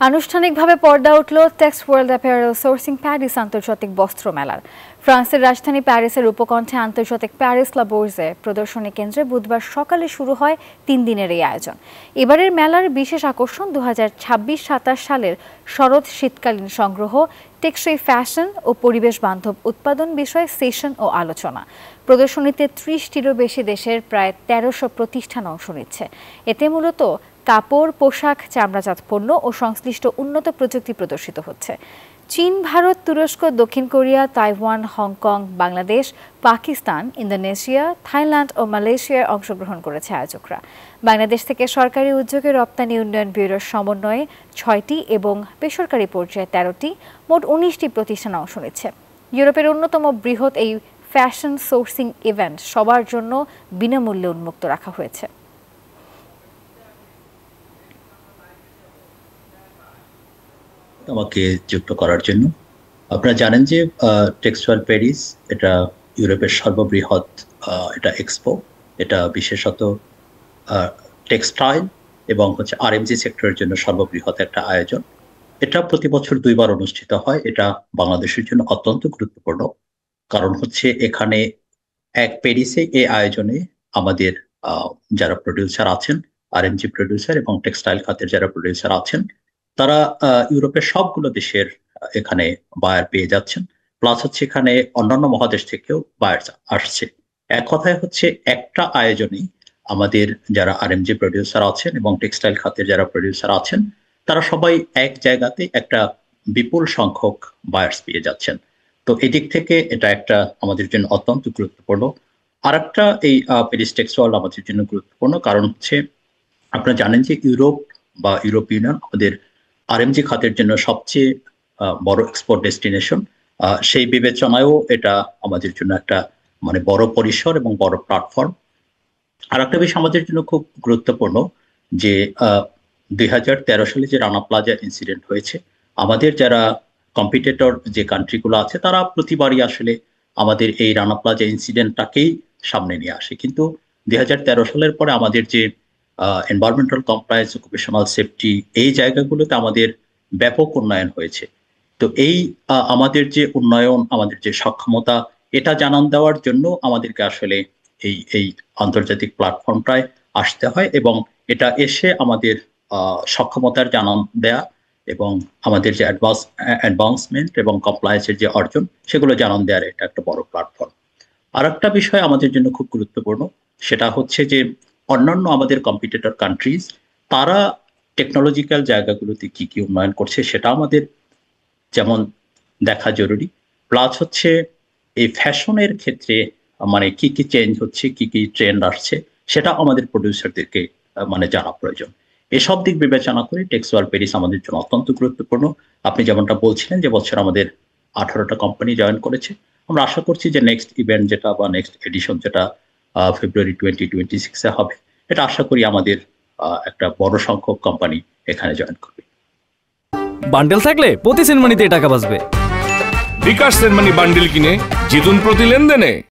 আনুষ্ঠানিকভাবে পর্দা উঠল Tex world apparel sourcing Paris আন্তর্জাতিক বস্ত্র মেলার। ফ্রান্সের রাজধানী প্যারিসের উপকণ্ঠে আন্তর্জাতিক প্যারিস লা বোর্জে প্রদর্শনী কেন্দ্রে বুধবার সকালে শুরু হয় 3 দিনের এই আয়োজন। এবারের মেলার বিশেষ আকর্ষণ 2026-27 সালের শরৎ শীতকালীন সংগ্রহ, টেকসই ফ্যাশন ও পরিবেশ বান্ধব উৎপাদন বিষয়ে সেশন ও আলোচনা। প্রদর্শনীতে 30টিরও বেশি দেশের প্রায় 1300 প্রতিষ্ঠান অংশ নিচ্ছে। এতে মূলত কাপড়, পোশাক, চামড়াজাত পণ্য ও সংশ্লিষ্ট উন্নত প্রযুক্তি প্রদর্শিত হচ্ছে। চীন, ভারত, তুরস্ক, দক্ষিণ Korea, Taiwan, Hong Kong, Bangladesh, Pakistan, Indonesia, Thailand ও মালয়েশিয়ায় অংশগ্রহণ করেছে আয়োজকরা। বাংলাদেশ থেকে সরকারি উদ্যোগে রপ্তানি উন্নয়ন ব্যুরোর সমন্বয়ে 6টি এবং বেসরকারি পর্যায়ে 13টি, মোট 19টি প্রতিষ্ঠান অংশ নিচ্ছে। ইউরোপের অন্যতম বৃহৎ এই ফ্যাশন সোর্সিং ইভেন্ট সবার জন্য বিনামূল্যে উন্মুক্ত রাখা হয়েছে। আমাকে যুক্ত করার জন্য। আপনারা জানেন যে টেক্সটাইল প্যারিস এটা ইউরোপের সর্ববৃহৎ এটা এক্সপো। এটা বিশেষত টেক্সটাইল এবং আরএমজি সেক্টরের জন্য সর্ববৃহৎ একটা আয়োজন। এটা প্রতি বছর 2 বার অনুষ্ঠিত হয়। এটা বাংলাদেশের জন্য অত্যন্ত গুরুত্বপূর্ণ, কারণ এখানে প্যারিসে এই আয়োজনে আমাদের যারা প্রডিউসার আছেন, আরএমজি প্রডিউসার এবং টেক্সটাইল খাতের যারা প্রডিউসার আছেন, তারা ইউরোপের সবগুলো দেশের এখানে বায়ার পেয়ে যাচ্ছেন। প্লাস এখানে অন্যান্য মহাদেশ থেকেও বায়ার আসছে। এক কথায় একটা আয়োজনে আমাদের যারা আরএমজি প্রডিউসার আছেন এবং টেক্সটাইল খাতের যারা প্রডিউসার আছেন, তারা সবাই এক জায়গাতে একটা বিপুল সংখ্যক বায়ার্স পেয়ে যাচ্ছেন। তো এদিক থেকে এটা একটা আমাদের জন্য অত্যন্ত গুরুত্বপূর্ণ। আর একটা এই প্যারিস টেক্স ওয়ার্ল্ড আমাদের জন্য গুরুত্বপূর্ণ, কারণ আপনারা জানেন যে ইউরোপ বা ইউরোপিয়ান ইউনিয়ন আমাদের আরএমজি খাতের জন্য সবচেয়ে বড় এক্সপোর্ট ডেস্টিনেশন। সেই বিবেচনায়ও এটা আমাদের জন্য একটা বড় পরিসর এবং বড় প্ল্যাটফর্ম। আর একটা বিষয় আমাদের জন্য খুব গুরুত্বপূর্ণ যে 2013 সালে যে রানা প্লাজা ইনসিডেন্ট হয়েছে, আমাদের যারা কম্পিটিটর যে কান্ট্রিগুলো আছে তারা প্রতিবারই আমাদের এই রানা প্লাজা ইনসিডেন্টটাকেই সামনে নিয়ে আসে। কিন্তু 2013 সালের পরে আমাদের যে এনভায়রনমেন্টাল কমপ্লায়েন্স, অকুপেশনাল সেফটি, এই জায়গাগুলোতে আমাদের ব্যাপক উন্নয়ন হয়েছে। তো এই আমাদের যে উন্নয়ন, আমাদের যে সক্ষমতা, এটা জানান দেওয়ার জন্য আমাদেরকে এই আন্তর্জাতিক প্ল্যাটফর্মটায় আসতে হয় এবং এটা এসে আমাদের সক্ষমতার জানান দেয়া এবং আমাদের যে অ্যাডভান্সমেন্ট এবং কমপ্লায়েন্সের যে অর্জন, সেগুলো জানান দেওয়ার এটা একটা বড় প্ল্যাটফর্ম। আর একটা বিষয় আমাদের জন্য খুব গুরুত্বপূর্ণ, সেটা যে অন্যান্য আমাদের কম্পিটিটর কান্ট্রিজ তারা টেকনোলজিক্যাল জায়গাগুলোতে কি কি উন্নয়ন করছে সেটা আমাদের যেমন দেখা জরুরি। প্লাস এই ফ্যাশনের ক্ষেত্রে কি কি চেঞ্জ হচ্ছে, কি কি ট্রেন্ড আসছে, সেটা আমাদের প্রডিউসারদেরকে জানা প্রয়োজন। এসব দিক বিবেচনা করে টেক্স ওয়ার্ল্ড প্যারিস আমাদের জন্য অত্যন্ত গুরুত্বপূর্ণ। আপনি যেমনটা বলছিলেন যে বছর আমাদের 18টা কোম্পানি জয়েন করেছে। আমরা আশা করছি যে নেক্সট ইভেন্ট যেটা বা নেক্সট এডিশন যেটা ফেব্রুয়ারি 2026-এ হবে, এটা আশা করি আমাদের একটা বড় সংখ্যক কোম্পানি এখানে জয়েন করবে। বান্ডেল থাকলে প্রতি সেনমানিতে টাকা বাঁচবে। বিকাশ সেনমানি বান্ডেল কিনে জিতুন প্রতি লেনদেনে।